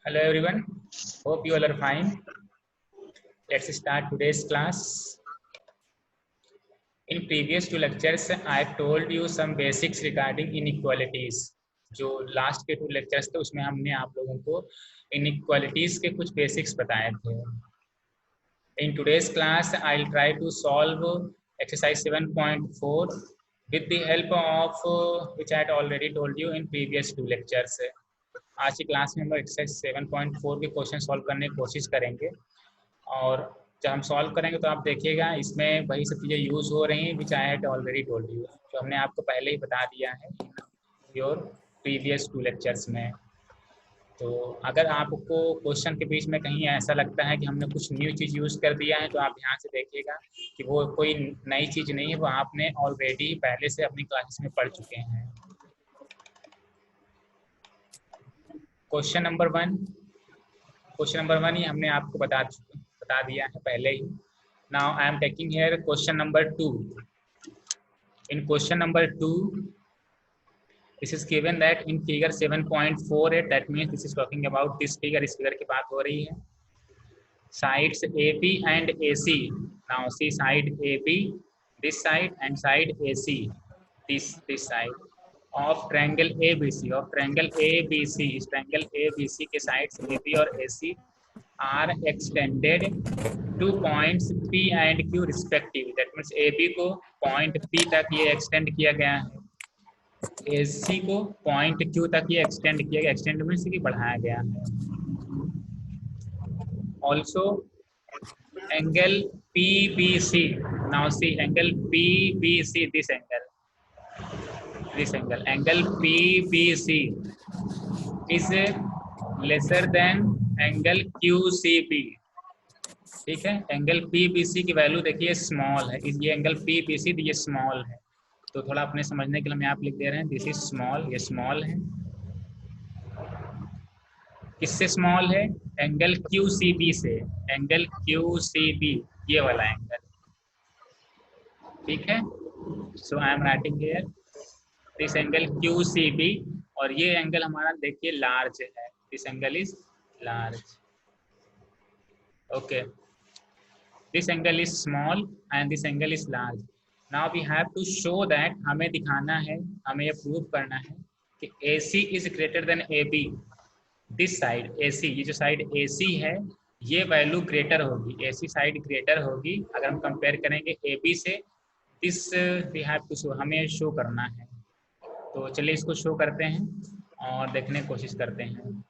Hello everyone, hope you all are fine. Let's start today's class. In previous two lectures, I told you some basics regarding inequalities. जो last के 2 lectures थे उसमें हमने आप लोगों को inequalities के कुछ basics बताए थे. In today's class, I'll try to solve exercise 7.4 with the help of which I had already told you in previous 2 lectures. आज की क्लास में हम लोग एक्सरसाइज 7.4 के क्वेश्चन सॉल्व करने की कोशिश करेंगे और जब हम सॉल्व करेंगे तो आप देखिएगा इसमें वही सब चीज़ें यूज़ हो रही हैं which I had already told you, जो हमने आपको पहले ही बता दिया है योर प्रीवियस 2 लेक्चर्स में. तो अगर आपको क्वेश्चन के बीच में कहीं ऐसा लगता है कि हमने कुछ न्यू चीज़ यूज़ कर दिया है तो आप ध्यान से देखिएगा कि वो कोई नई चीज़ नहीं है, वो आपने ऑलरेडी पहले से अपनी क्लासेस में पढ़ चुके हैं. क्वेश्चन नंबर 1 ही हमने आपको बता दिया है पहले ही. Now I am taking here question number 2. In question number 2 this is given that in figure 7.48 that means this is talking about this figure. इस फिगर की बात हो रही है. Sides AB and AC. Now see side AB this side and side AC this side of triangle ABC. Of triangle ABC, इस triangle ABC के sides AB और AC are extended to points P and Q respectively. That means AB को point P तक ये extend किया गया है, AC को point Q तक ये extend किया गया. extend means कि बढ़ाया गया है. Also angle PBC. Now see angle PBC, this angle angle PBC is lesser than angle QCB. ठीक है, एंगल PBC की वैल्यू देखिए स्मॉल है. ये एंगल PBC ये स्मॉल है, तो थोड़ा अपने समझने के लिए हम यहाँ पे लिख दे रहे हैं दिस इज स्मॉल. ये स्मॉल है. किससे स्मॉल है? एंगल QCB से. एंगल QCB ये वाला एंगल. ठीक है, so I am writing here this angle QCB और ये एंगल हमारा देखिए लार्ज है. This angle is large. Okay, this angle is small and this angle is large. Now we have to show that, हमें दिखाना है, हमें ये प्रूव करना है कि AC is greater than AB. This side AC, ये जो साइड AC है ये वैल्यू ग्रेटर होगी, AC साइड ग्रेटर होगी अगर हम कंपेयर करेंगे AB से. This we have to show, हमें शो करना है. तो चलिए इसको शो करते हैं और देखने की कोशिश करते हैं.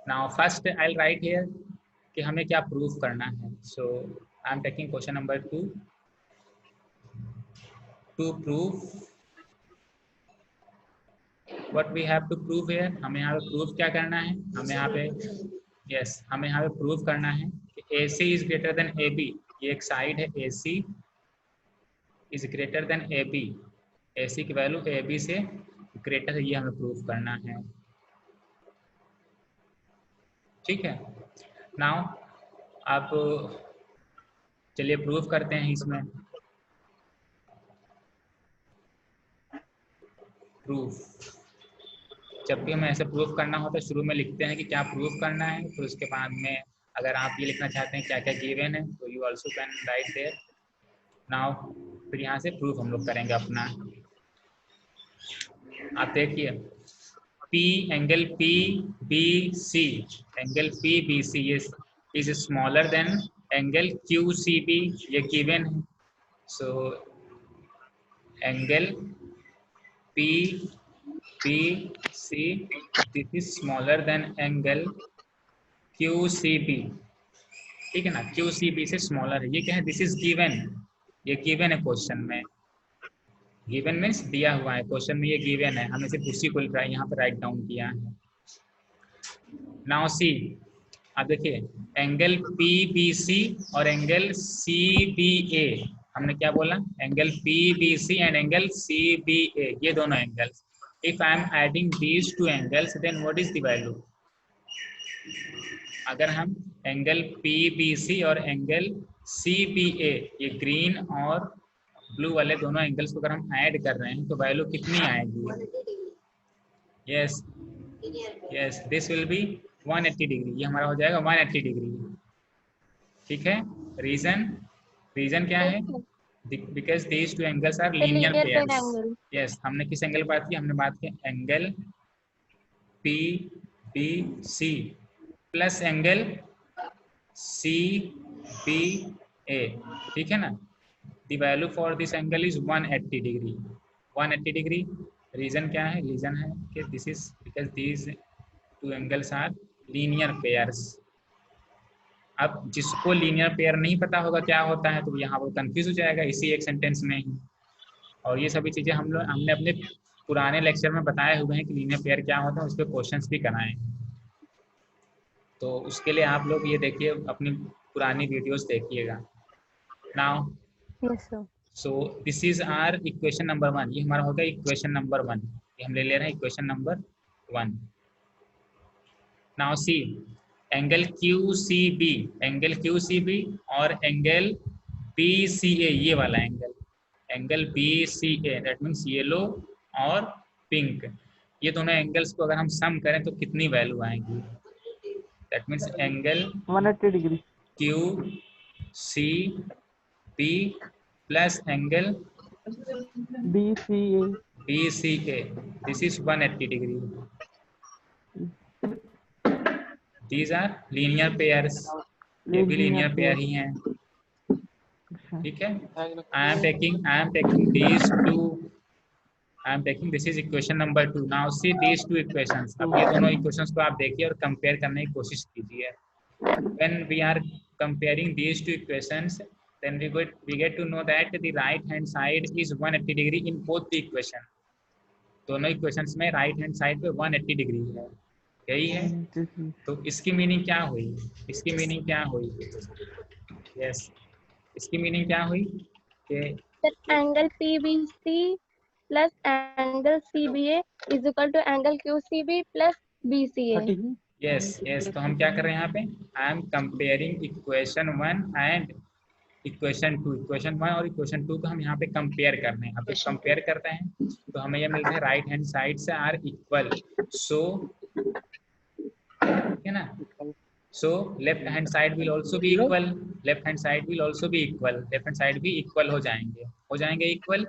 Now first I will write here कि हमें क्या प्रूफ करना है. So I am taking question number 2 to prove what we have to prove here. हमें यहाँ पे प्रूफ क्या करना है? हमें यहाँ पे हमें यहाँ पे प्रूव करना है कि AC is greater than AB. ये एक साइड है AC is greater than AB. AC की वैल्यू AB से ग्रेटर है, ये हमें प्रूफ करना है. ठीक है, नाउ आप चलिए प्रूफ करते हैं. इसमें प्रूफ, जब भी हमें ऐसे प्रूफ करना होता है शुरू में लिखते हैं कि क्या प्रूफ करना है, तो उसके बाद में अगर आप ये लिखना चाहते हैं क्या क्या गिवन है तो you also can write there. Now फिर यहाँ से प्रूफ हम लोग करेंगे अपना. आप देखिए P angle PBC, angle PBC ये is smaller than angle QCB, ये गिवन है. So angle PBC this is smaller than angle QCB. ठीक है ना, QCB से स्मॉलर है. ये क्या है? दिस इज गिवन, ये गिवन है क्वेश्चन में. गिवन मीन्स दिया हुआ है क्वेश्चन में, ये गिवन है, हमें सिर्फ उसी को यहाँ पे राइट डाउन किया है. नाउ सी, अब देखिए एंगल PBC और एंगल CBA. हमने क्या बोला? Angle PBC and angle CBA, ये दोनों angles. If I am adding these two angles, then what is the value? अगर हम एंगल PBC और एंगल CBA, ये ग्रीन और ब्लू वाले दोनों एंगल्स को अगर हम ऐड कर रहे हैं तो वैल्यू कितनी आएगी? Yes, yes this will B 180 degree, ये हमारा हो जाएगा 180 डिग्री। ठीक है, रीजन, रीजन क्या है? Because these two angles are linear linear pair pairs. Angle. Yes, हमने किस एंगल बात की? हमने बात की angle P B C plus angle C B A. ठीक है ना? The value for this angle is 180 degree. 180 degree. Reason क्या है? रीजन है कि this is because these two angles are linear pairs. अब जिसको लीनियर पेयर नहीं पता होगा क्या होता है, तो यहाँ वो कंफ्यूज हो जाएगा इसी एक सेंटेंस में ही। और ये सभी चीजें हमने अपने पुराने लेक्चर में बताए हुए हैं कि लीनियर पेयर क्या होता है, उस पर क्वेश्चंस भी कराए हैं। तो उसके लिए आप लोग ये देखिए, अपनी पुरानी वीडियोस देखिएगा। Now yes sir. So this is our equation number 1। ये हमारा होगा इक्वेशन नंबर 1, ये हम ले रहे हैं equation number 1। Now see angle Q C B, angle Q C B और एंगल बी सी ए, ये वाला angle, angle B C A, that means yellow और पिंक, ये दोनों एंगल्स को अगर हम सम करें तो कितनी वैल्यू आएगी? That means angle 180 degree. Q C B plus angle BCA। B C A, this is 180 degree. These are linear pairs, ये भी लीनियर पेयर ही हैं। ठीक है, I am taking these two, I am taking this is equation number 2। Now see these two equations। अब ये दोनों equations को आप देखिए और कंपेयर करने की कोशिश कीजिए। when we are comparing these two equations, then we get to know that the right hand side is 180 degree in both the equation। दोनों इक्वेशंस में राइट हैंड साइड पे 180 डिग्री है, यही है। तो इसकी मीनिंग क्या हुई? इसकी मीनिंग क्या हुई? यस, इसकी मीनिंग क्या हुई कि angle PBC plus angle CBA is equal to angle QCB plus BCA। Yes yes, तो हम क्या कर रहे हैं यहाँ पे? I am comparing equation 1 and equation 2। Equation 1 और इक्वेशन 2 को हम यहाँ पे कंपेयर कर रहे हैं। अब जब कंपेयर करते हैं तो हमें यह मिलता है राइट हैंड साइड से आर इक्वल, सो ठीक है ना? So left hand side will also be equal, left hand side will also be equal, left hand side भी इक्वल हो जाएंगे इक्वल।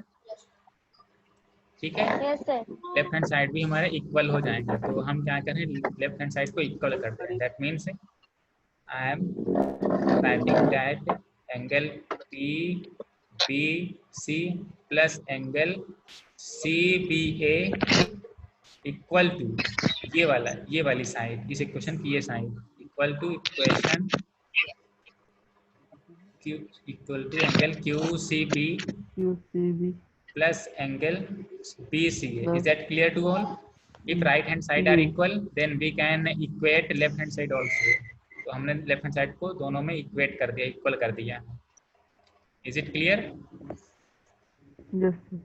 ठीक है, yes sir. Left hand side भी हमारे इक्वल हो जाएंगे। तो हम क्या करें? लेफ्ट हैंड साइड को इक्वल करते हैं। That means I am writing that angle P B C plus angle C B A equal to ये वाली साइड, इस इक्वेशन की ये side equal to equation Q equal to angle Q C B QCB plus angle BCA. Is that clear to all? If right hand side are equal, then we can equate left hand side also. तो हमने left hand side को दोनों में equate कर दिया, equal कर दिया। Is it clear? Yes sir।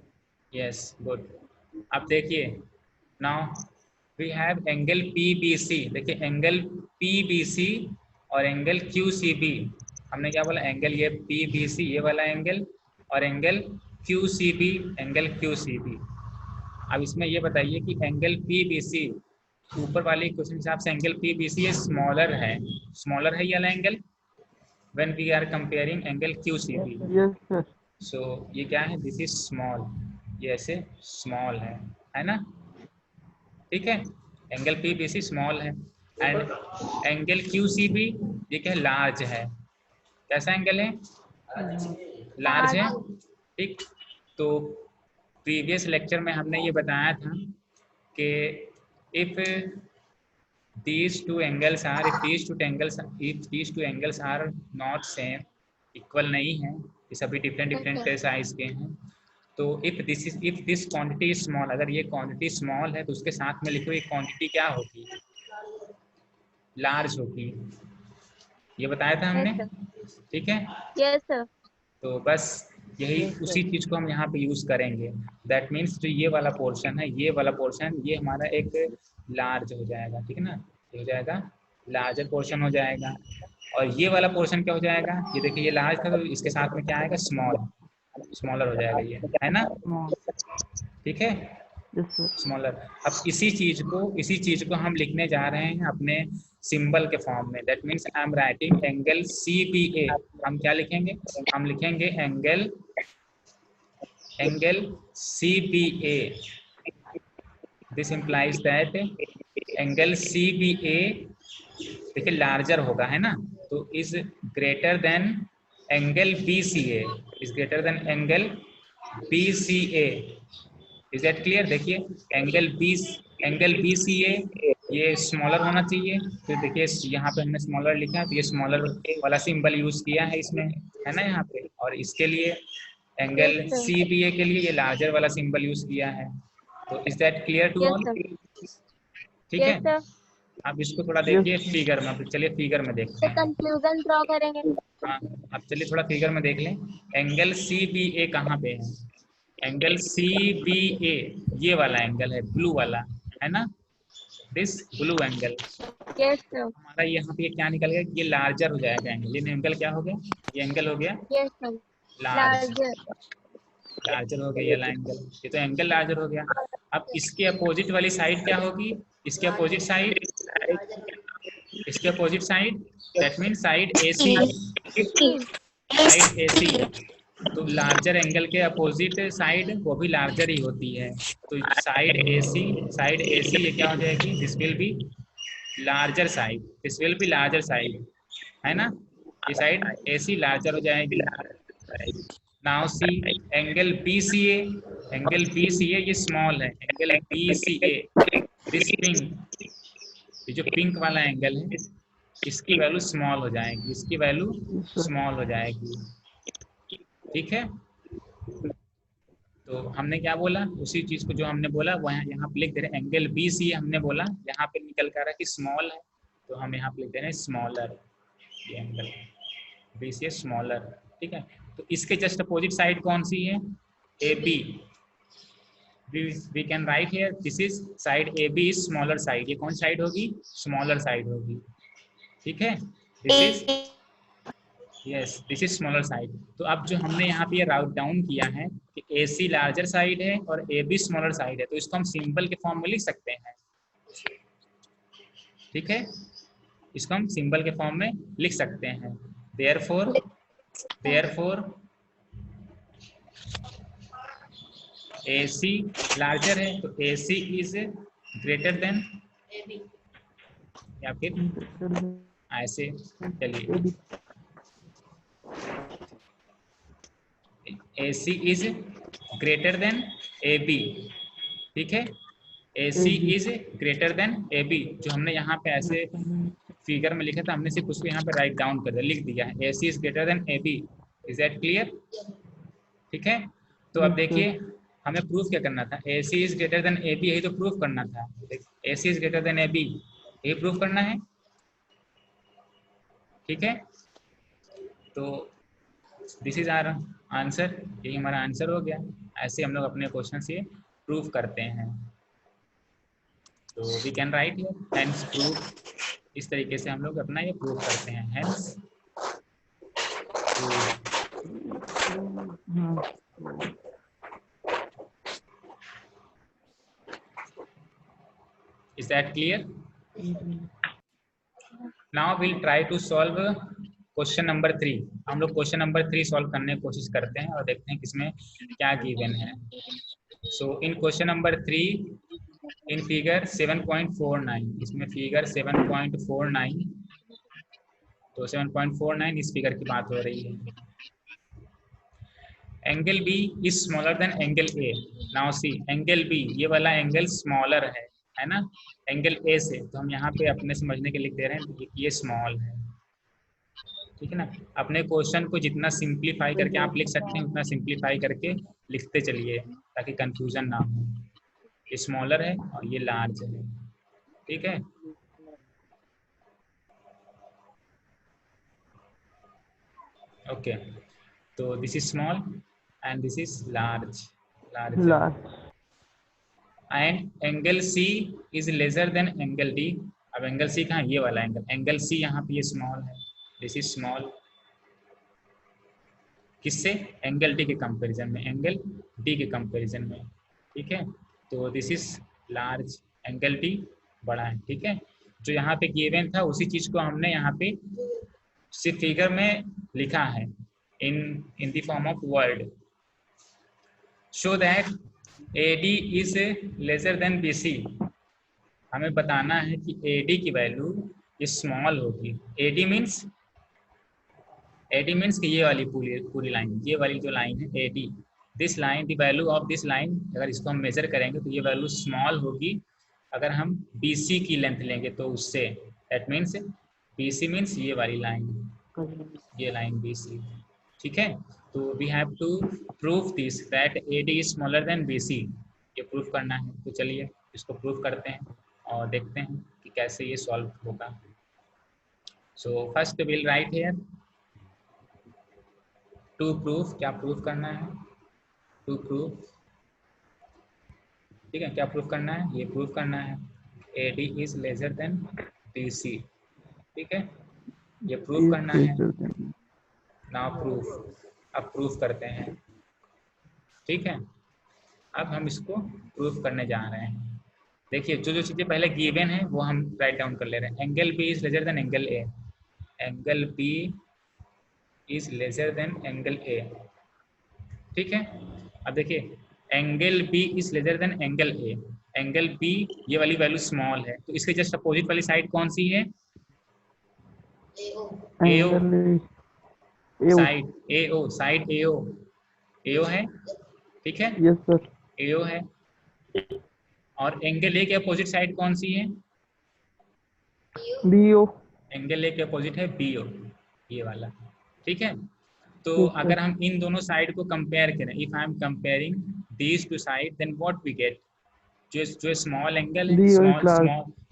Yes, good. अब देखिए, now we have angle PBC। देखिए एंगल PBC और एंगल QCB, हमने क्या बोला? एंगल ये PBC ये वाला एंगल और एंगल QCB, एंगल QCB। अब इसमें ये बताइए कि एंगल PBC ऊपर वाले क्वेश्चन के हिसाब से एंगल PBC स्मॉलर है ये वाला angle when we are comparing angle QCB। Yes sir। So ये क्या है? दिस इज स्मॉल, ये ऐसे स्मॉल है ना? ठीक है, एंगल PBC स्मॉल है एंड एंगल QCB ये क्या है? लार्ज है। कैसा एंगल है? लार्ज है। ठीक, तो प्रीवियस लेक्चर में हमने ये बताया था कि if these two angles are if these two angles are not same, equal नहीं है, ये सभी डिफरेंट साइज के हैं, तो if this quantity is small, अगर ये क्वांटिटी स्मॉल है तो उसके साथ में लिखो ये क्वांटिटी क्या होगी? लार्ज होगी। ये बताया था हमने। ठीक है, यस सर। तो बस यही उसी चीज को हम यहाँ पे यूज करेंगे। दैट मीन्स जो ये वाला पोर्शन है, ये वाला पोर्शन, ये हमारा एक लार्ज हो जाएगा। ठीक है ना? ये हो जाएगा लार्जर पोर्शन हो जाएगा। और ये वाला पोर्शन क्या हो जाएगा? ये देखिए ये लार्ज था तो इसके साथ में क्या आएगा? स्मॉलर हो जाएगा, ये है ना? ठीक है, यस सर। स्मॉलर। अब इसी चीज को हम लिखने जा रहे हैं अपने सिंबल के फॉर्म में। That means I am writing angle CBA। हम क्या लिखेंगे? हम लिखेंगे angle CBA। This implies that angle CBA देखिए लार्जर होगा, है ना, तो is greater then angle BCA, is greater then angle BCA। Is that clear? देखिए एंगल BCA ये स्मॉलर होना चाहिए, तो देखिए यहाँ पे हमने स्मॉलर लिखा है, तो ये स्मॉलर वाला सिंबल यूज किया है इसमें, है ना यहाँ पे। और इसके लिए Yes, एंगल sir. CBA के लिए ये लार्जर वाला सिंबल यूज किया है। तो is that clear to Yes, all? sir. ठीक है, Yes, sir. आप इसको थोड़ा यस देखिए फिगर में। अब चलिए फिगर में देखते तो हैं। कंक्लूजन ड्रॉ करेंगे। हाँ, अब चलिए थोड़ा फिगर में देख लें। एंगल CBA कहाँ पे है? एंगल CBA ये वाला एंगल है, ब्लू वाला, है ना, this blue angle. Yes, sir. हमारा यहाँ पे क्या निकल गया? ये लार्जर हो जाएगा एंगल। ये एंगल क्या हो गया? ये एंगल हो गया Yes, sir. Large. Larger. Larger हो गया ये वाला एंगल, ये तो एंगल लार्जर हो गया। अब इसके अपोजिट वाली साइड क्या होगी? इसके अपोजिट साइड, इसके opposite side, that mean side AC। Side AC, तो लार्जर एंगल के अपोजिट साइड वो भी लार्जर ही होती है। तो साइड AC ये क्या हो जाएगी? This will be larger side, this will be larger side, है ना, ये साइड AC लार्जर हो जाएगी। Now see angle BCA, angle BCA ये स्मॉल है। एंगल BCA दिस पिंक, ये जो पिंक वाला एंगल है इसकी वैल्यू स्मॉल हो जाएगी, इसकी वैल्यू स्मॉल हो जाएगी। ठीक है, तो हमने क्या बोला? उसी चीज को जो हमने बोला वो यहाँ पे लिख दे रहे हैं। एंगल BCA हमने बोला, यहाँ पे निकल कर रहा है कि स्मॉल है, तो हम यहाँ पे लिख दे रहे हैं स्मॉलर। ये एंगल BCA स्मॉलर, ठीक है। तो इसके जस्ट अपोजिट साइड कौन सी है? AB। We can write here this is side AB is smaller side. ये कौन साइड होगी? स्मॉलर साइड होगी, ठीक है। This is yes, this is smaller side. तो अब जो हमने यहाँ पे राउट डाउन किया है कि AC लार्जर साइड है और AB स्मॉलर साइड है, तो इसको हम सिंबल के फॉर्म में लिख सकते हैं, ठीक है, इसको हम सिंबल के फॉर्म में लिख सकते हैं। देयरफॉर AC लार्जर है तो AC इज ग्रेटर देन, या फिर ऐसे चलिए AC is greater than AB, ठीक है। AC is greater than AB, जो हमने यहाँ पे ऐसे फिगर में लिखा था, हमने सिर्फ उसको यहाँ पे राइट डाउन कर दिया, लिख दिया है AC is greater than AB। Is that clear? ठीक है, तो अब देखिए हमें प्रूफ क्या करना था? AC is greater than AB, यही तो प्रूफ करना था। AC is greater than AB यही प्रूफ करना है, ठीक है। तो दिस इज आवर आंसर, यही हमारा आंसर हो गया। ऐसे हम लोग अपने क्वेश्चन से प्रूफ करते हैं। तो we can write here hence proof. इस तरीके से हम लोग अपना ये प्रूफ करते हैं, hence is that clear? Now will try to solve question number 3। हम लोग क्वेश्चन नंबर 3 सॉल्व करने की कोशिश करते हैं और देखते हैं किसमें क्या गिवन है। सो इन क्वेश्चन नंबर 3 इन फिगर 7.49, इसमें फिगर 7.49, तो 7.49 इस फिगर की बात हो रही है। Angle B is smaller than angle A। Now see angle B ये वाला एंगल स्मॉलर है ना, एंगल A से, तो हम यहाँ पे अपने समझने के लिख दे रहे हैं ये स्मॉल है, ठीक है ना। अपने क्वेश्चन को जितना सिंप्लीफाई करके आप लिख सकते हैं उतना सिंप्लीफाई करके लिखते चलिए ताकि कंफ्यूजन ना हो। ये स्मॉलर है और ये लार्ज है, ठीक है। ओके, तो this is small and this is large and angle C is lesser than angle D। अब एंगल C कहाँ? ये वाला एंगल C यहाँ पे ये स्मॉल है, दिस इज स्मॉल। किससे? एंगल D के कंपैरिजन में, एंगल D के कंपैरिजन में, ठीक है। तो this is large, angle D बड़ा है, ठीक है। जो यहाँ पे गिवन था उसी चीज को हमने यहाँ पे सिर्फ फिगर में लिखा है in the form of word. Show that AD is lesser than BC। हमें बताना है कि AD की वैल्यू स्मॉल होगी। AD मीन्स कि ये वाली पूरी लाइन, ये वाली जो लाइन है AD, this line, the value of this line, अगर इसको हम मेजर करेंगे तो ये वैल्यू स्मॉल होगी अगर हम BC की लेंथ लेंगे तो उससे। दैट मीन्स BC मीन्स ये वाली लाइन, ये लाइन BC, ठीक है। तो we have to prove this that AD is smaller than BC, ये प्रूफ करना है। तो चलिए इसको प्रूफ करते हैं और देखते हैं कि कैसे ये सॉल्व होगा। So first will write here to proof, क्या प्रूफ करना है, टू प्रूफ, ठीक है। क्या प्रूफ करना है, ये प्रूफ करना है AD is lesser than BC, ठीक है, ये प्रूफ करना है। नाउ प्रूफ, अब प्रूफ करते हैं, ठीक है। अब हम इसको प्रूफ करने जा रहे हैं। देखिए जो जो चीज़ें पहले गिवन है वो हम राइट डाउन कर ले रहे हैं। Angle B is lesser than angle A, angle B is lesser than angle A, ठीक है। अब देखिए angle B is lesser than angle A, angle B ये वाली वैल्यू स्मॉल है, तो इसके जस्ट अपोजिट वाली साइड कौन सी है, AO side, AO side, AO है, ठीक है। यस सर, AO है। और एंगल A के अपोजिट साइड कौन सी है, BO। एंगल A के अपोजिट है BO, ये वाला, ठीक है। तो ठीक है। अगर हम इन दोनों साइड को कंपेयर करें, if I am comparing these two side, then what we get, जो स्मॉल एंगल है,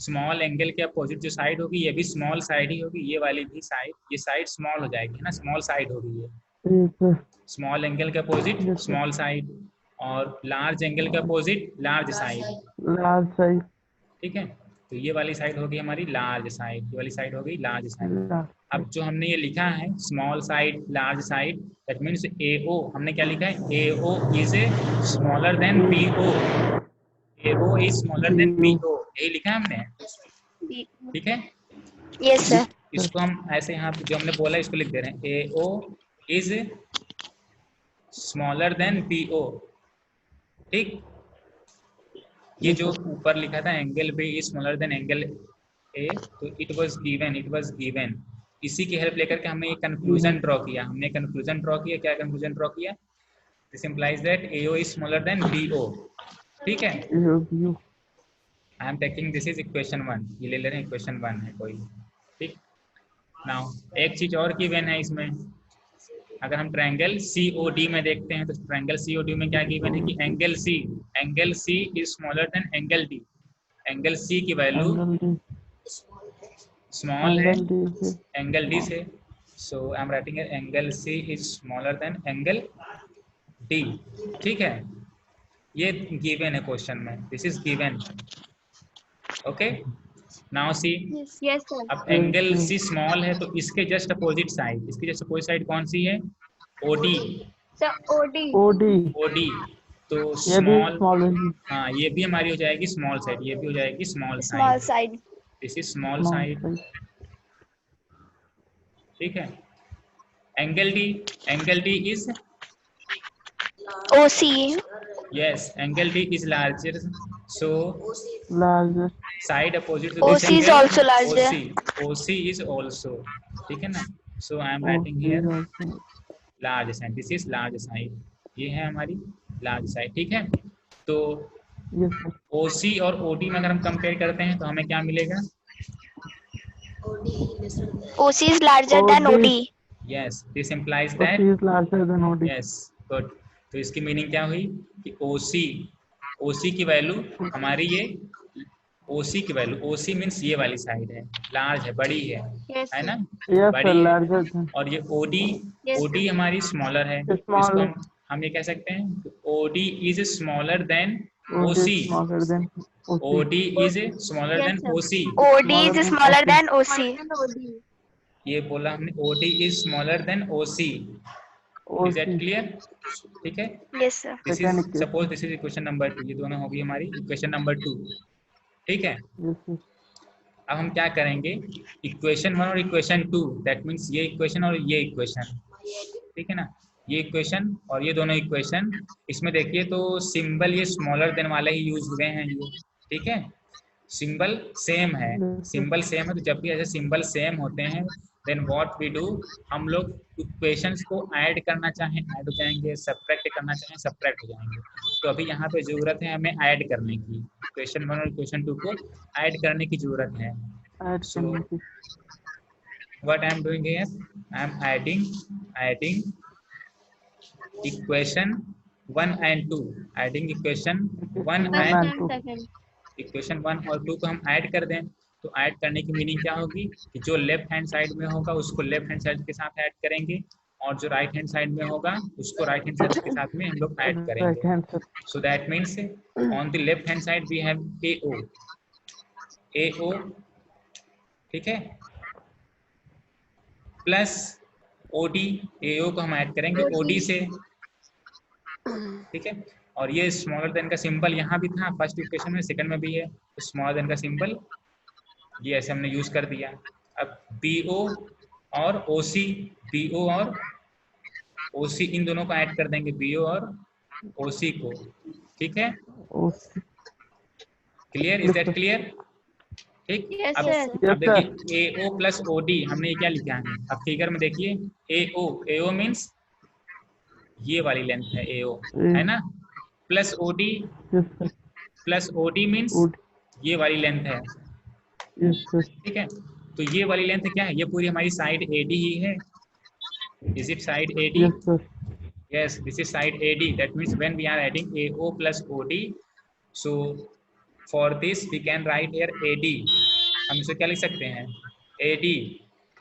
स्मॉल एंगल के अपोजिट जो साइड होगी ये भी स्मॉल साइड ही होगी, ये वाली भी साइड, ये साइड स्मॉल हो जाएगी ना, स्मॉल साइड होगी ये, स्मॉल एंगल के अपोजिट स्मॉल साइड, और लार्ज एंगल के अपोजिट लार्ज साइड, ठीक है। तो ये वाली साइड होगी हमारी लार्ज साइड, ये वाली साइड होगी लार्ज साइड। अब जो हमने ये लिखा है small side large side, that means AO, हमने क्या लिखा है, AO is smaller then BO, AO is smaller then BO, यही लिखा है हमने, ठीक है। Yes sir. इसको हम ऐसे यहाँ पे जो हमने बोला इसको लिख दे रहे हैं, AO is smaller then BO, ठीक। ये जो ऊपर लिखा था angle B is smaller than angle A, तो इट वाज गिवन, इसी की हेल्प लेकर के हमने ये कंक्लूजन ड्रॉ किया, क्या कंक्लूजन ड्रॉ किया, this implies that AO is smaller then BO, ठीक है। I am taking this is equation 1, ये ले रहे हैं इक्वेशन 1 है कोई, ठीक। नाउ एक चीज और गिवन है इसमें, अगर हम ट्रायंगल COD में देखते हैं तो ट्रायंगल COD में क्या गिवन है कि angle C is smaller than angle D, angle C की वैल्यू स्मॉल है एंगल D से, so I am writing angle C is smaller than angle D, ठीक है। ये गिवन है क्वेश्चन में, this is given, okay. Now see, yes sir. अब angle C small है तो इसके जस्ट अपोजिट साइड कौन सी है, OD, OD, तो स्मॉल, हाँ ये भी हमारी हो जाएगी स्मॉल साइड, ये भी हो जाएगी small side, this is small side, ठीक है। Angle D is OC, yes, angle D is larger, so side opposite to OC this is angle, also larger. OC is also, ठीक है ना। so I am writing here large side, this is large side, ये है हमारी large side, ठीक है। तो OC और OD में अगर हम कंपेयर करते हैं तो हमें क्या मिलेगा, OC is larger than OD. yes, this implies that yes, good। तो इसकी मीनिंग क्या हुई कि OC की वैल्यू हमारी ये OC की वैल्यू, OC मीन्स ये वाली साइड है, लार्ज है, बड़ी है, है ना, बड़ी है, और ये OD हमारी स्मॉलर है, इसको हम ये कह सकते हैं OD is smaller then OC, OD is smaller then OC, OD is smaller than OC. ये बोला हमने OD is smaller then OC, is that clear? ठीक है, Yes, sir. This Second is equation. Suppose this is equation number 2, ये दोनों होगी हमारी equation number 2। ठीक है, Yes, sir. अब हम क्या करेंगे, इक्वेशन 1 और इक्वेशन 2, दैट मीन्स ये इक्वेशन और ये इक्वेशन, ठीक है ना, ये इक्वेशन और ये दोनों इक्वेशन, इसमें देखिए तो सिंबल ये स्मॉलर देन वाले ही यूज हुए हैं ये, ठीक है, सिंबल सेम है, सिंबल सेम है, तो जब भी ऐसे सिंबल सेम होते हैं देन व्हाट वी डू, हम लोग इक्वेशंस को ऐड करना चाहें ऐड हो जाएंगे, सब्ट्रैक्ट करना चाहें सब्ट्रैक्ट हो जाएंगे। तो अभी यहाँ पे जरूरत है हमें ऐड करने की, इक्वेशन 1 और इक्वेशन 2 को ऐड करने की जरूरत है। Add So करने की. what I am doing here, I am adding equation 1 and 2, adding equation 1 First and and second. Equation 1 और 2 को हम ऐड कर दें, तो ऐड करने की मीनिंग क्या होगी कि जो लेफ्ट हैंड साइड में होगा उसको लेफ्ट हैंड साइड के साथ ऐड करेंगे, और जो राइट हैंड साइड में होगा उसको राइट हैंड साइड के साथ में हम लोग ऐड Right करेंगे। hand side. So that means on the left hand side we have AO, ठीक है, प्लस OD, AO को हम ऐड करेंगे OD से, ठीक है, और ये स्मॉलर देन का सिंबल यहाँ भी था फर्स्ट इक्वेशन में, सेकंड में भी है, तो स्मॉलर देन का सिंबल ये ऐसे हमने यूज कर दिया। अब BO और OC, BO और OC इन दोनों को ऐड कर देंगे, BO और OC को, ठीक है, Okay. Clear, is that clear? ठीक, Yes, अब sir. Yes, अब देखिए AO प्लस OD हमने ये क्या लिखा है, अब फिगर में देखिए AO मीन्स ये वाली लेंथ है AO, है ना, plus OD, Yes, sir. Plus OD means Wood. ये वाली लेंथ है, Yes, sir. ठीक है, तो ये वाली लेंथ क्या है, ये पूरी हमारी साइड AD ही है, is it side AD? Yes, sir. Yes, this is side AD, that means when we are adding AO plus OD, so for this we can write here AD, हम इसे क्या लिख सकते हैं, AD,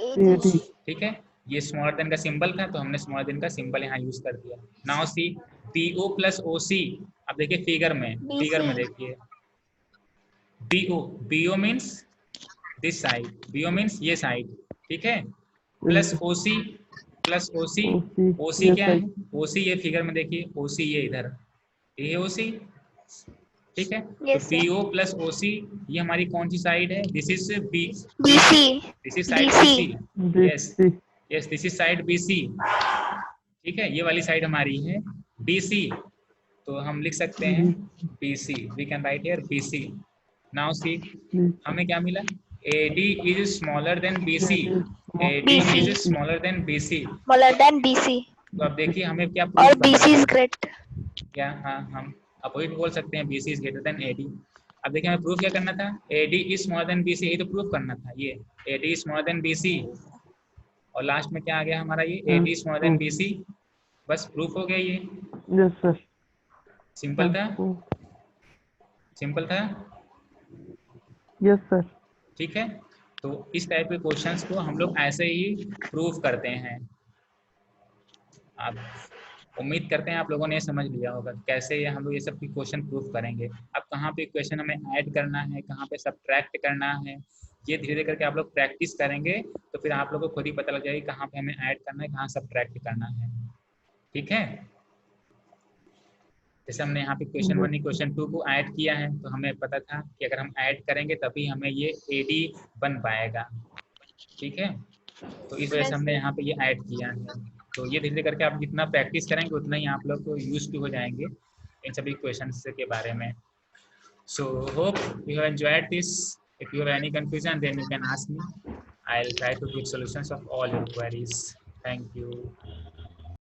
AD. ठीक है, ये स्मॉलर देन का सिंबल था तो हमने स्मॉलर देन का सिंबल यहाँ यूज कर दिया। Now see BO plus OC, अब देखिए फिगर में देखिए BO means this side, BO means ये साइड, ठीक है, प्लस OC OC क्या है, OC ये फिगर में देखिए, OC ये इधर, ये OC, ठीक है, Yes, तो BO प्लस OC ये हमारी कौन सी साइड है, this is BC. This is side BC. BC, yes this is side BC, ठीक है, ये वाली साइड हमारी है BC, तो हम लिख सकते हैं BC, we can write here BC। Now see हमें क्या मिला, AD is smaller than BC, AD is smaller than BC, Smaller than BC. तो अब देखिए हमें क्या Or prove BC करना is है? great. क्या, हाँ हम अपोजिट बोल सकते हैं, BC is greater then AD। अब देखिए हमें प्रूफ क्या करना था, AD is smaller than BC, ये तो प्रूफ करना था, ये AD is smaller than BC, और लास्ट में क्या आ गया हमारा, ये AD is smaller than BC, बस प्रूफ हो गया, ये Yes, sir. सिंपल था, Yes, sir. ठीक है, तो इस टाइप के क्वेश्चंस को हम लोग ऐसे ही प्रूफ करते हैं। आप उम्मीद करते हैं आप लोगों ने समझ लिया होगा कैसे ये हम लोग ये सब की क्वेश्चन प्रूफ करेंगे। अब कहाँ पे इक्वेशन हमें ऐड करना है, कहाँ पे सब्ट्रैक्ट करना है, ये धीरे धीरे करके आप लोग प्रैक्टिस करेंगे तो फिर आप लोगों को खुद ही पता लग जाएगा कहाँ पे हमें ऐड करना है, कहाँ सब्ट्रैक्ट करना है, ठीक है। जैसे हमने यहाँ पे क्वेश्चन 1 क्वेश्चन 2 को ऐड किया है तो हमें पता था कि अगर हम ऐड करेंगे तभी हमें ये AD बन पाएगा, ठीक है, तो इस वजह से हमने यहाँ पे ये ऐड किया है। तो ये धीरे धीरे करके आप जितना प्रैक्टिस करेंगे उतना ही आप लोग को यूज टू हो जाएंगे इन सभी क्वेश्चंस के बारे में। So hope you have enjoyed this, if you have any confusion then you can ask me, I will try to give solutions of all your queries. Thank you.